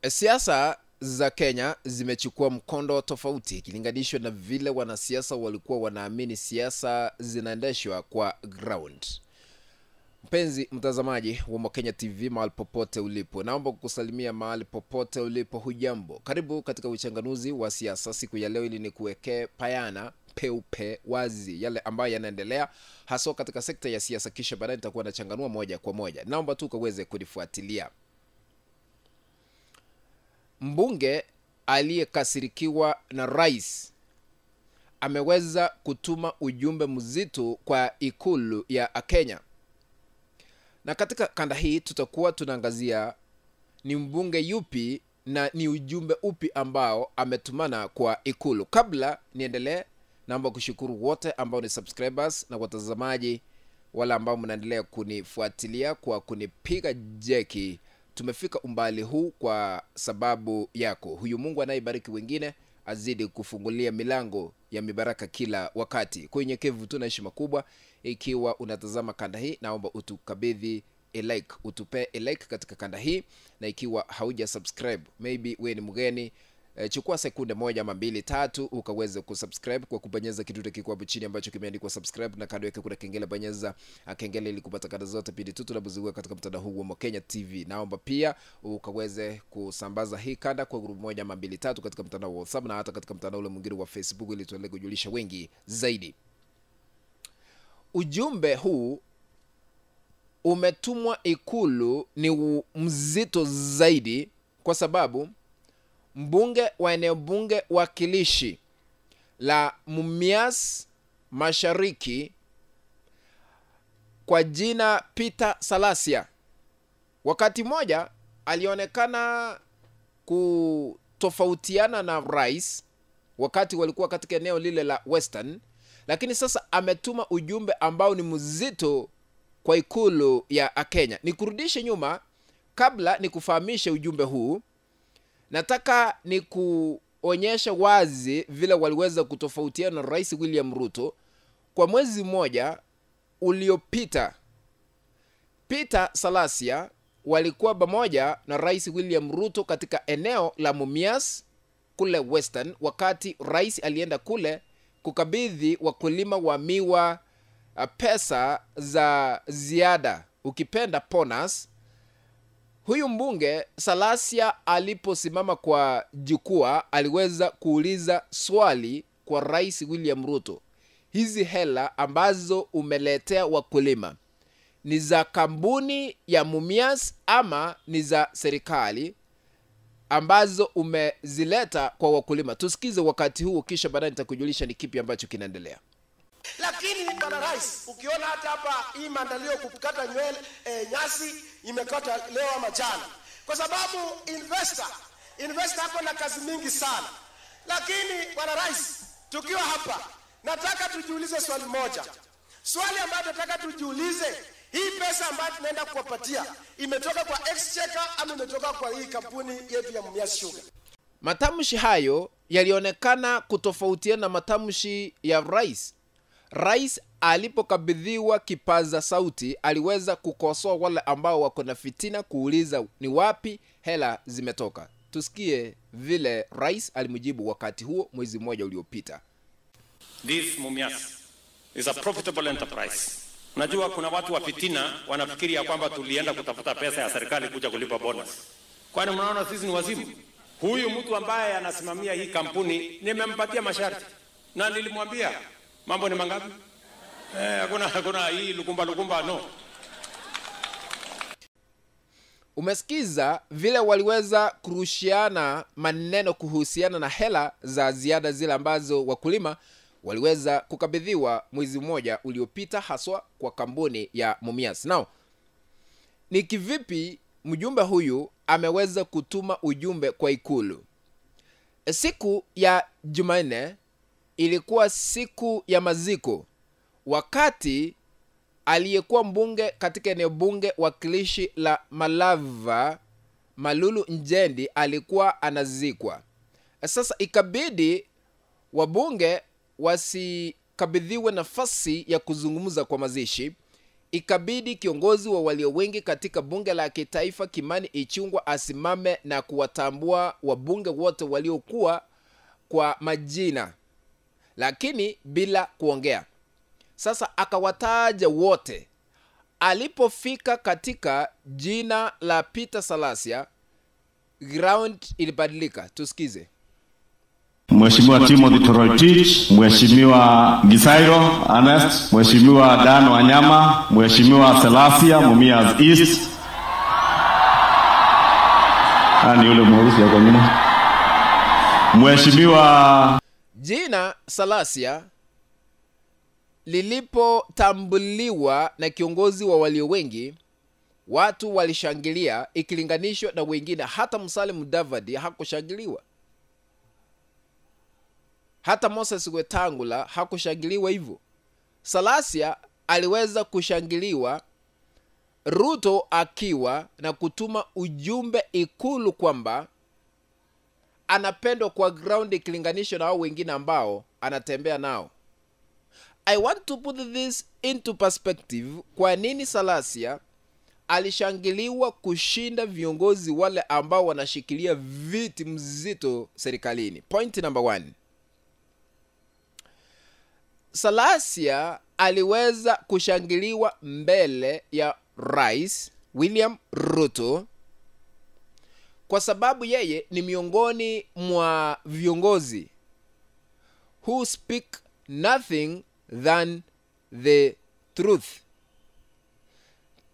Siasa za Kenya zimechukua mkondo tofauti ikilinganishwa na vile wanasiasa walikuwa wanaamini siasa zinaendeshwa kwa ground. Mpenzi mtazamaji wa Mokenya TV mahali popote ulipo, naomba kukusalimia mahali popote ulipo. Hujambo, karibu katika uchanganuzi wa siasa siku ya leo, ili nikuwekee bayana peupe wazi yale ambayo yanaendelea hasa katika sekta ya siasa, kisha baadaye nitakuwa nachanganua moja kwa moja. Naomba tu ukaweze kunifuatilia. Mbunge aliyekasirikiwa na rais ameweza kutuma ujumbe mzito kwa ikulu ya Kenya. Na katika kanda hii tutakuwa tunaangazia ni mbunge yupi na ni ujumbe upi ambao ametumana kwa ikulu. Kabla niendelee, naomba kushukuru wote ambao ni subscribers na watazamaji wala ambao mnaendelea kunifuatilia kwa kunipiga jeki. Tumefika umbali huu kwa sababu yako. Huyu Mungu anayebariki wengine azidi kufungulia milango ya mibaraka kila wakati. Kwa unyenyekevu tu na heshima kubwa, ikiwa unatazama kanda hii, naomba utukabidhi a like, utupe a like katika kanda hii. Na ikiwa hauja subscribe, maybe wewe ni mgeni, chukua sekunde moja ama mbili tatu ukaweze kusubscribe kwa kubonyeza kidude kiko hapo chini ambacho kimeandikwa subscribe, na kando yake kuna kengele. Bonyeza kengele ili kupata kada zote pindi tu tunapozungua katika mtandao huu wa Mokenya TV. Naomba pia ukaweze kusambaza hii kanda kwa grupu moja ama mbili tatu katika mtandao wa WhatsApp na hata katika mtandao ule mwingine wa Facebook, ili tuendelee kujulisha wengi zaidi. Ujumbe huu umetumwa ikulu ni mzito zaidi kwa sababu mbunge wa eneo bunge wakilishi la Mumias Mashariki kwa jina Peter Salasya, wakati moja alionekana kutofautiana na rais wakati walikuwa katika eneo lile la Western, lakini sasa ametuma ujumbe ambao ni mzito kwa ikulu ya Kenya. Nikurudishe nyuma kabla nikufahamishe ujumbe huu. Nataka ni kuonyesha wazi vile waliweza kutofautiana na Rais William Ruto kwa mwezi mmoja uliopita. Peter Salasya walikuwa pamoja na Rais William Ruto katika eneo la Mumias kule Western, wakati rais alienda kule kukabidhi wakulima wa miwa pesa za ziada, ukipenda bonus. Huyu mbunge Salasya aliposimama kwa jukwaa aliweza kuuliza swali kwa Rais William Ruto. Hizi hela ambazo umeletea wakulima ni za kampuni ya Mumias ama ni za serikali ambazo umezileta kwa wakulima? Tusikize wakati huu, kisha baadaye nitakujulisha ni kipi ambacho kinaendelea. Lakini bwana rais, ukiona hata hapa hii maandalio kukata nywele nyasi imekata leo ama jana, kwa sababu investor hapo na kazi mingi sana. Lakini bwana rais, tukiwa hapa nataka tujiulize swali moja. Swali ambalo nataka tujiulize, hii pesa ambayo tunaenda kuwapatia imetoka kwa exchequer ama imetoka kwa hii kampuni yetu ya Mumias Sugar? Matamshi hayo yalionekana kutofautiana na matamshi ya rais. Rais alipokabidhiwa kipaza sauti aliweza kukosoa wale ambao wako na fitina, kuuliza ni wapi hela zimetoka. Tusikie vile rais alimjibu wakati huo mwezi mmoja uliopita. This Mumias is a profitable enterprise. Unajua kuna watu wa fitina wanafikiri ya kwamba tulienda kutafuta pesa ya serikali kuja kulipa bonus. Kwani mnaona sisi ni wazimu? Huyu mtu ambaye anasimamia hii kampuni nimempatia masharti na nilimwambia mambo ni mangapi? Hakuna hii lukumba no. Umesikiza vile waliweza kurushiana maneno kuhusiana na hela za ziada zile ambazo wakulima waliweza kukabidhiwa mwezi mmoja uliopita haswa kwa kampuni ya Mumias. Now, ni kivipi mjumbe huyu ameweza kutuma ujumbe kwa ikulu? Siku ya Jumanne ilikuwa siku ya maziko, wakati aliyekuwa mbunge katika eneo bunge wakilishi la Malava Malulu Njendi alikuwa anazikwa. Sasa ikabidi wabunge wasikabidhiwe nafasi ya kuzungumza kwa mazishi, ikabidi kiongozi wa walio wengi katika bunge la kitaifa Kimani Ichung'wah asimame na kuwatambua wabunge wote waliokuwa kwa majina, lakini bila kuongea. Sasa akawataja wote. Alipofika katika jina la Peter Salasya, ground ilibadilika. Tusikize. Mheshimiwa Timothy Toroitich, Mheshimiwa Gisairo Ernest, Mheshimiwa Dan Wanyama, Mheshimiwa Salasya Mumias East. Ani yule mweusi ya kwa nyuma. Mheshimiwa jina Salasya lilipotambuliwa na kiongozi wa walio wengi, watu walishangilia ikilinganishwa na wengine. Hata Musalia Mudavadi hakushangiliwa. Hata Moses Wetangula hakushangiliwa hivyo. Salasya aliweza kushangiliwa, Ruto akiwa na kutuma ujumbe Ikulu kwamba anapendwa kwa ground ikilinganishwa na hao wengine ambao anatembea nao. I want to put this into perspective. Kwa nini Salasya alishangiliwa kushinda viongozi wale ambao wanashikilia viti mzito serikalini? Point number 1. Salasya aliweza kushangiliwa mbele ya Rais William Ruto kwa sababu yeye ni miongoni mwa viongozi who speak nothing than the truth.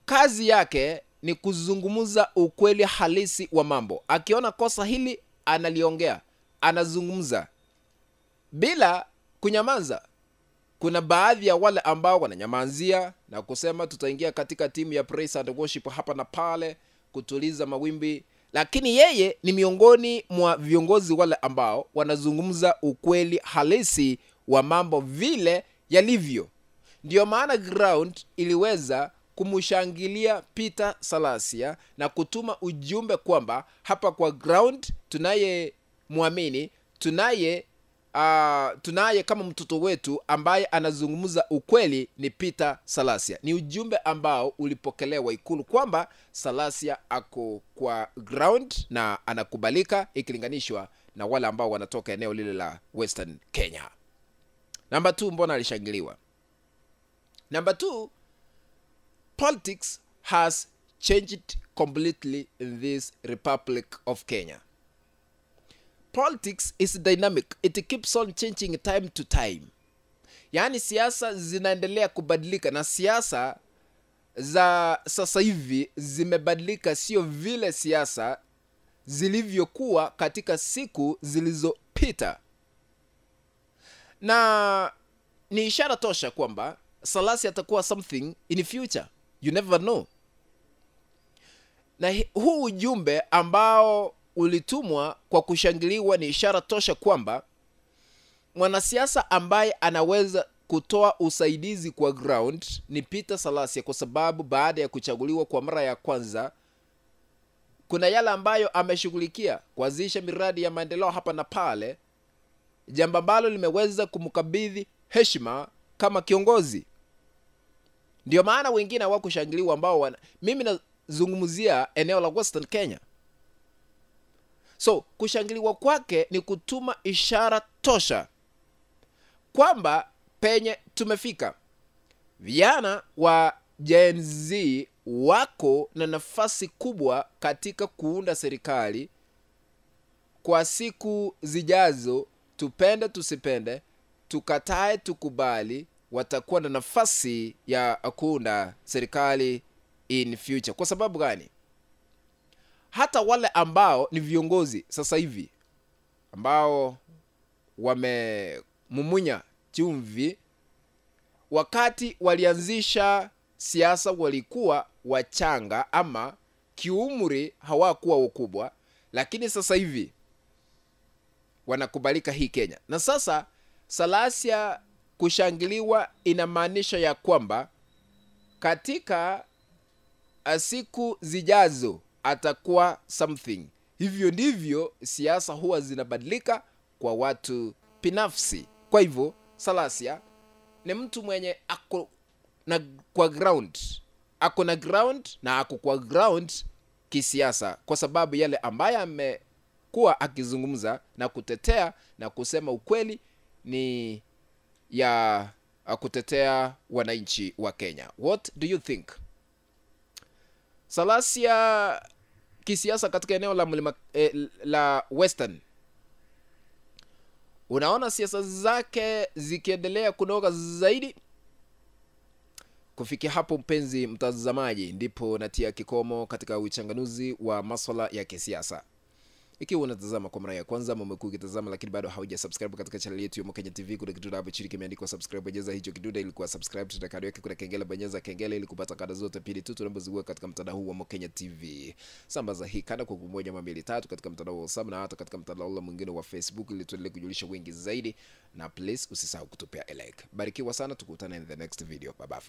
Kazi yake ni kuzungumza ukweli halisi wa mambo. Akiona kosa hili analiongea, anazungumza bila kunyamaza. Kuna baadhi ya wale ambao wananyamazia na kusema tutaingia katika timu ya praise and worship hapa na pale kutuliza mawimbi, lakini yeye ni miongoni mwa viongozi wale ambao wanazungumza ukweli halisi wa mambo vile yalivyo. Ndio maana ground iliweza kumshangilia Peter Salasya na kutuma ujumbe kwamba hapa kwa ground tunaye muamini, tunaye kama mtoto wetu ambaye anazungumza ukweli ni Peter Salasya. Ni ujumbe ambao ulipokelewa Ikulu kwamba Salasya ako kwa ground na anakubalika ikilinganishwa na wale ambao wanatoka eneo lile la Western Kenya. Number 2, mbona alishangiliwa? Number 2, politics has changed completely in this Republic of Kenya. Politics is dynamic. It keeps on changing time to time. Yani siasa zinaendelea kubadilika, na siasa za sasa hivi zimebadilika, sio vile siasa zilivyokuwa katika siku zilizopita. Na ni ishara tosha kwamba Salasya atakuwa something in the future. You never know. Na huu ujumbe ambao ulitumwa kwa kushangiliwa ni ishara tosha kwamba mwanasiasa ambaye anaweza kutoa usaidizi kwa ground ni Peter Salasya, kwa sababu baada ya kuchaguliwa kwa mara ya kwanza kuna yale ambayo ameshughulikia, kuanzisha miradi ya maendeleo hapa na pale, jambo ambalo limeweza kumkabidhi heshima kama kiongozi. Ndio maana wengine hawakushangiliwa ambao mimi nazungumzia eneo la Western Kenya. So kushangiliwa kwake ni kutuma ishara tosha kwamba penye tumefika, vijana wa Gen Z wako na nafasi kubwa katika kuunda serikali kwa siku zijazo. Tupende tusipende, tukatae tukubali, watakuwa na nafasi ya kuunda serikali in future. Kwa sababu gani? Hata wale ambao ni viongozi sasa hivi ambao wamemumunya chumvi, wakati walianzisha siasa walikuwa wachanga ama kiumri hawakuwa wakubwa, lakini sasa hivi wanakubalika hii Kenya. Na sasa Salasya kushangiliwa inamaanisha ya kwamba katika siku zijazo atakuwa something. Hivyo ndivyo siasa huwa zinabadilika kwa watu binafsi. Kwa hivyo Salasya ni mtu mwenye ako kwa ground, ako na ground na ako kwa ground kisiasa, kwa sababu yale ambaye amekuwa akizungumza na kutetea na kusema ukweli ni ya kutetea wananchi wa Kenya. What do you think? Salasia kisiasa katika eneo la mlima la Western, unaona siasa zake zikiendelea kunoga zaidi? Kufikia hapo, mpenzi mtazamaji, ndipo natia kikomo katika uchanganuzi wa masuala ya kisiasa. Ikiwa unatazama kwa mara ya kwanza, umekuwa ukitazama lakini bado haujasubscribe katika channel yetu ya Mokenya TV, kuna kitu hapo chini kimeandikwa subscribe, bonyeza hicho kidude ili kuwa subscribe. Tutakado yake kuna kengele, bonyeza kengele ili kupata kada zote pili tu tunapoziweka katika mtandao huu wa Mokenya TV. Sambaza hii kada kwa 1 2 3 katika mtandao wa WhatsApp na hata katika mtandao mwingine wa Facebook ili tuendelee kujulisha wengi zaidi, na please usisahau kutupia like. Barikiwa sana, tukutane in the next video. Bye bye.